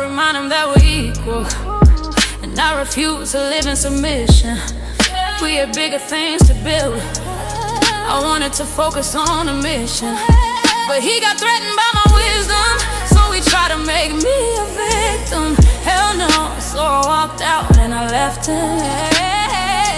remind them that we're equal, and I refuse to live in submission. We had bigger things to build. I wanted to focus on the mission, but he got threatened by my wisdom, so he tried to make me a victim. Hell no, so I walked out and I left him.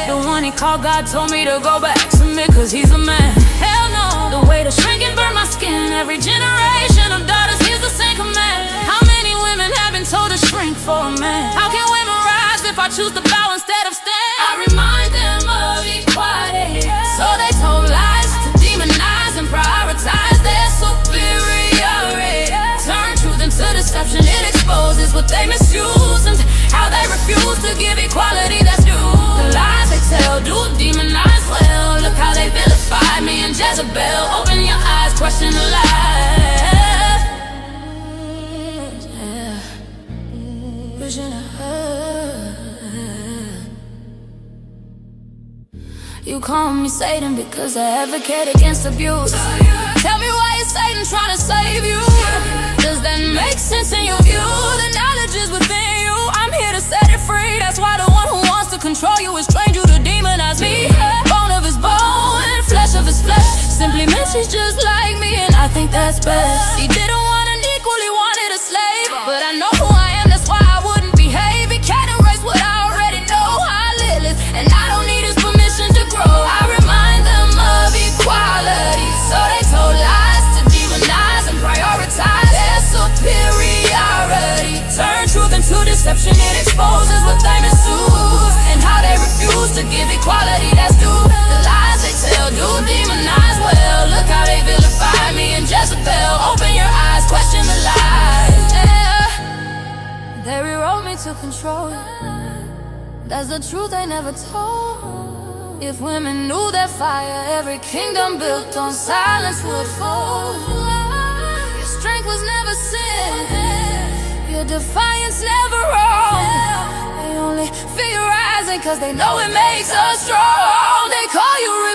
The one he called God told me to go back, submit, cause he's a man. Hell no, the way to shrink and burn my skin. Every generation of daughters hears the same command. How many women have been told to shrink for a man? How can women rise if I choose to bow instead of stand? I remind them of equality, so they told lies to demonize and prioritize their superiority. Turn truth into deception, it exposes what they misuse and how they refuse to give equality that's due. The lies they tell do demonize well. Look how they vilify me and Jezebel. Open your eyes, question the lies. Yeah. Vision of her. You call me Satan because I advocate against abuse. Tell me why is Satan trying to save you? Does that make sense in your view? The knowledge is within you, I'm here to set it free. That's why the one who wants to control you is trained you to demonize me. Bone of his bone and flesh of his flesh simply meant she's just like me, and I think that's best. He didn't want an equal, he wanted a slave, but I know who I am, that's why I wouldn't behave. He can't erase what I already know. I live, and I don't need his permission to grow. I remind them of equality, so they told lies to demonize and prioritize their superiority. Turn truth into deception, it exposes what they misuse and how they refuse to give equality that's due. The lies they tell do demonize well. Look how they vilify me and Jezebel. Open your eyes, question the lies. Yeah. They rewrote me to control you. That's the truth they never told. If women knew their fire, every kingdom built on silence would fall. Your strength was never sin, your defiance never wrong. They only fear rising cause they know it makes us strong. They call you real